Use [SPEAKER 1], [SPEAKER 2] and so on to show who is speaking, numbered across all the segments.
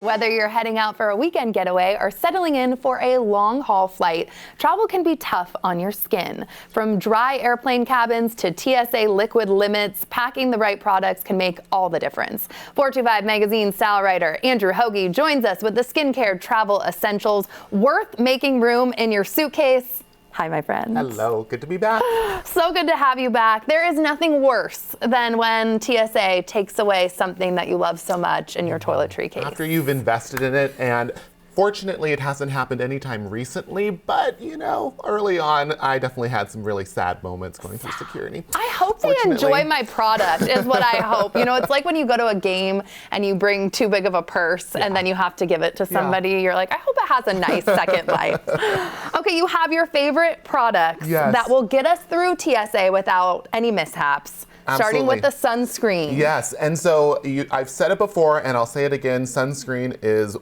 [SPEAKER 1] Whether you're heading out for a weekend getaway or settling in for a long-haul flight, travel can be tough on your skin. From dry airplane cabins to TSA liquid limits, packing the right products can make all the difference. 425 Magazine style writer Andrew Hoagie joins us with the skincare travel essentials worth making room in your suitcase. Hi, my friends.
[SPEAKER 2] Hello, good to be back.
[SPEAKER 1] So good to have you back. There is nothing worse than when TSA takes away something that you love so much in your toiletry case.
[SPEAKER 2] After you've invested in it, and fortunately it hasn't happened anytime recently, but you know, early on I definitely had some really sad moments going through security.
[SPEAKER 1] I hope they enjoy my product is what I hope. You know, it's like when you go to a game and you bring too big of a purse and then you have to give it to somebody. You're like, I hope it has a nice second life. Okay, you have your favorite products that will get us through TSA without any mishaps. Starting with the sunscreen.
[SPEAKER 2] Yes, and so I've said it before and I'll say it again, sunscreen is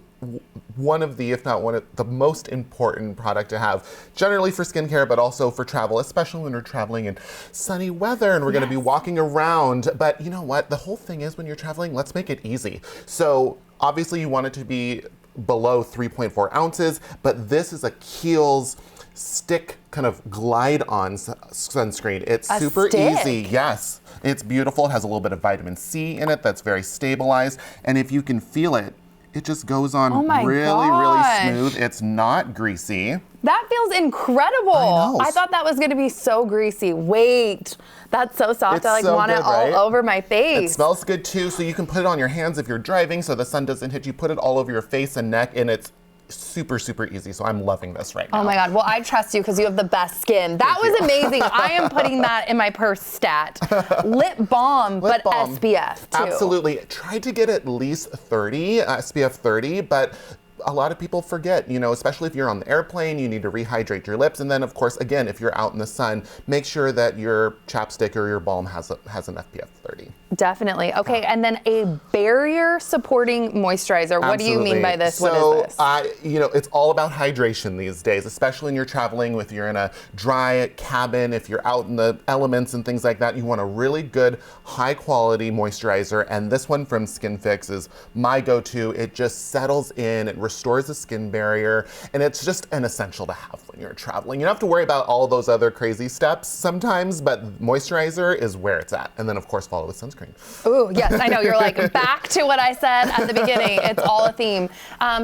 [SPEAKER 2] one of the, if not one of the most important product to have, generally for skincare, but also for travel, especially when we're traveling in sunny weather and we're going to be walking around. But you know what? The whole thing is when you're traveling, let's make it easy. So obviously you want it to be below 3.4 ounces, but this is a Kiehl's stick kind of glide on sunscreen. It's super easy. Yes, it's beautiful. It has a little bit of vitamin C in it that's very stabilized. And if you can feel it, it just goes on really smooth. It's not greasy.
[SPEAKER 1] That feels incredible.
[SPEAKER 2] I know.
[SPEAKER 1] I thought that was going to be so greasy. Wait, that's so soft. I want it all over my face.
[SPEAKER 2] It smells good too, so you can put it on your hands if you're driving so the sun doesn't hit you. Put it all over your face and neck, and it's super easy. So I'm loving this right now.
[SPEAKER 1] Oh my God. Well, I trust you because you have the best skin. That was amazing. I am putting that in my purse stat. Lip balm, but SPF too.
[SPEAKER 2] Absolutely. Try to get at least 30, SPF 30, but a lot of people forget, you know, especially if you're on the airplane, you need to rehydrate your lips. And then of course, again, if you're out in the sun, make sure that your chapstick or your balm has an SPF 30.
[SPEAKER 1] Definitely. Okay, and then a barrier supporting moisturizer. What do you mean by this? What is this?
[SPEAKER 2] You know, it's all about hydration these days, especially when you're traveling, if you're in a dry cabin, if you're out in the elements and things like that, you want a really good, high quality moisturizer. And this one from Skin Fix is my go-to. It just settles in, it restores the skin barrier, and it's just an essential to have when you're traveling. You don't have to worry about all those other crazy steps sometimes, but moisturizer is where it's at. And then of course, follow with sunscreen.
[SPEAKER 1] Ooh, yes, I know. You're like, back to what I said at the beginning. It's all a theme.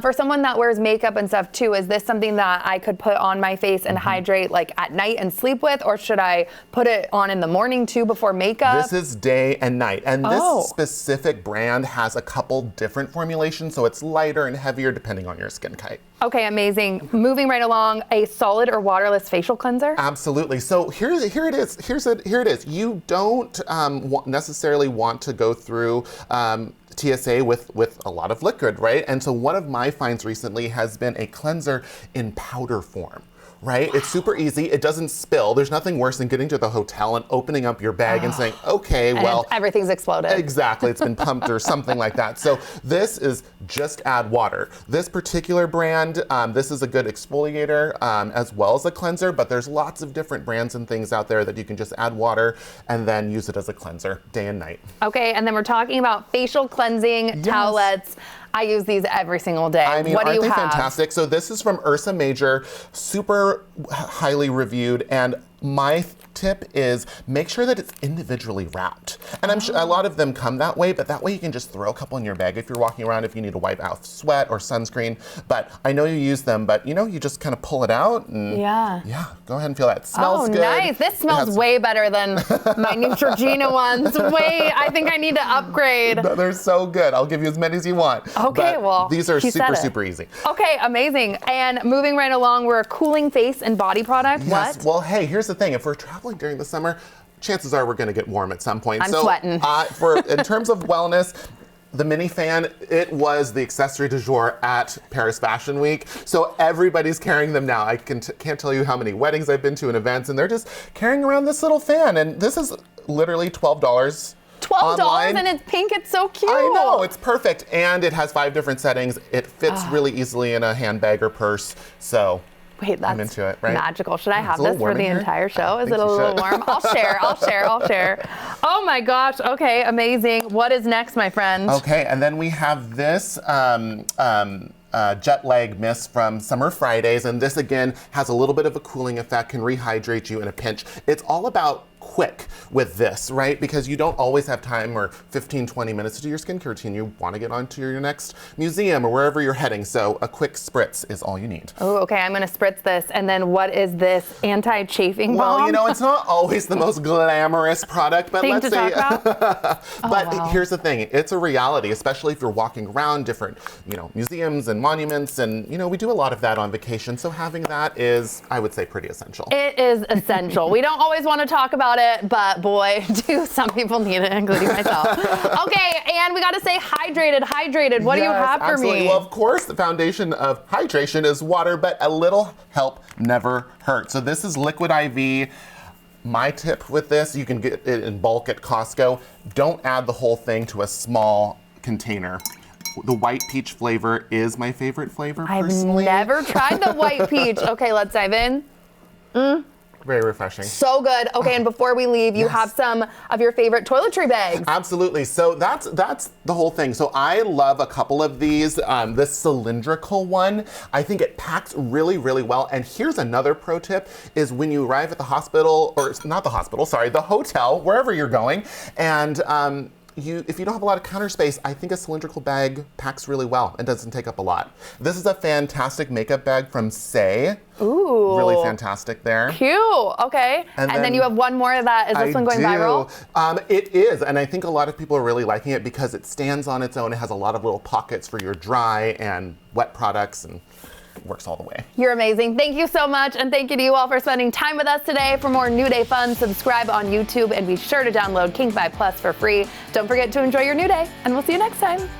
[SPEAKER 1] For someone that wears makeup and stuff too, is this something that I could put on my face and hydrate like at night and sleep with? Or should I put it on in the morning too before makeup?
[SPEAKER 2] This is day and night. And this specific brand has a couple different formulations, so it's lighter and heavier depending on your skin type.
[SPEAKER 1] Okay, amazing. Moving right along, a solid or waterless facial cleanser?
[SPEAKER 2] Absolutely. So here it is. You don't necessarily want to go through TSA with a lot of liquid, right? And so one of my finds recently has been a cleanser in powder form. Right? It's super easy. It doesn't spill. There's nothing worse than getting to the hotel and opening up your bag and saying, okay, well.
[SPEAKER 1] Everything's exploded.
[SPEAKER 2] Exactly. It's been pumped or something like that. So this is just add water. This particular brand, this is a good exfoliator as well as a cleanser, but there's lots of different brands and things out there that you can just add water and then use it as a cleanser day and night.
[SPEAKER 1] Okay, and then we're talking about facial cleansing towelettes. I use these every single day.
[SPEAKER 2] I mean,
[SPEAKER 1] what do you
[SPEAKER 2] aren't they
[SPEAKER 1] have?
[SPEAKER 2] Fantastic? So this is from Ursa Major, super highly reviewed, and my tip is make sure that it's individually wrapped. And I'm sure a lot of them come that way, but that way you can just throw a couple in your bag if you're walking around, if you need to wipe out sweat or sunscreen. But I know you use them, but you know, you just kind of pull it out and go ahead and feel that. It smells good.
[SPEAKER 1] Oh, nice. This smells way better than my Neutrogena ones. I think I need to upgrade.
[SPEAKER 2] No, they're so good. I'll give you as many as you want.
[SPEAKER 1] Okay, well,
[SPEAKER 2] these are super easy.
[SPEAKER 1] Okay, amazing. And moving right along, we're a cooling face and body product.
[SPEAKER 2] Yes.
[SPEAKER 1] What?
[SPEAKER 2] Well, hey, here's the thing. If we're traveling during the summer, chances are we're going to get warm at some point.
[SPEAKER 1] I'm sweating.
[SPEAKER 2] In terms of wellness, the mini fan, it was the accessory du jour at Paris Fashion Week. So everybody's carrying them now. I can't tell you how many weddings I've been to and events, and they're just carrying around this little fan. And this is literally $12.
[SPEAKER 1] $12 and it's pink. It's so cute.
[SPEAKER 2] I know, it's perfect. And it has 5 different settings. It fits really easily in a handbag or purse. So
[SPEAKER 1] Wait, that's
[SPEAKER 2] I'm into it, right?
[SPEAKER 1] magical. Should I have
[SPEAKER 2] It's a little
[SPEAKER 1] this for
[SPEAKER 2] warm
[SPEAKER 1] the
[SPEAKER 2] in here.
[SPEAKER 1] entire show?
[SPEAKER 2] I
[SPEAKER 1] Is
[SPEAKER 2] think
[SPEAKER 1] it a
[SPEAKER 2] you
[SPEAKER 1] little
[SPEAKER 2] should.
[SPEAKER 1] warm? I'll share. Oh my gosh. Okay, amazing. What is next, my friend?
[SPEAKER 2] Okay, and then we have this jet lag mist from Summer Fridays, and this again has a little bit of a cooling effect, can rehydrate you in a pinch. It's all about quick with this, right? Because you don't always have time or 15, 20 minutes to do your skincare routine. You want to get on to your next museum or wherever you're heading. So a quick spritz is all you need.
[SPEAKER 1] Oh, okay. I'm going to spritz this. And then what is this anti-chafing balm?
[SPEAKER 2] Well, you know, it's not always the most glamorous product, but let's say. But here's the thing. It's a reality, especially if you're walking around different, museums and monuments. And, we do a lot of that on vacation. So having that is, I would say, pretty essential.
[SPEAKER 1] It is essential. We don't always want to talk about it, but boy, do some people need it, including myself. Okay, and we got to say hydrated. What do you have for me?
[SPEAKER 2] Well, of course, the foundation of hydration is water, but a little help never hurts. So this is Liquid IV. My tip with this, you can get it in bulk at Costco. Don't add the whole thing to a small container. The white peach flavor is my favorite flavor, personally.
[SPEAKER 1] I've never tried the white peach. Okay, let's dive in.
[SPEAKER 2] Very refreshing. So
[SPEAKER 1] good. Okay, and before we leave, you have some of your favorite toiletry bags.
[SPEAKER 2] Absolutely. So that's the whole thing. So I love a couple of these. This cylindrical one, I think it packs really, really well. And here's another pro tip: is when you arrive at the hospital, or not the hospital, sorry, the hotel, wherever you're going, and if you don't have a lot of counter space, I think a cylindrical bag packs really well and doesn't take up a lot. This is a fantastic makeup bag from Say.
[SPEAKER 1] Ooh.
[SPEAKER 2] Really fantastic there.
[SPEAKER 1] Cute. Okay. And then you have one more of that. Is this one going viral?
[SPEAKER 2] It is, and I think a lot of people are really liking it because it stands on its own. It has a lot of little pockets for your dry and wet products, and works all the way.
[SPEAKER 1] You're amazing. Thank you so much, and thank you to you all for spending time with us today. For more New Day fun, subscribe on YouTube and be sure to download King 5 Plus for free. Don't forget to enjoy your new day, and we'll see you next time.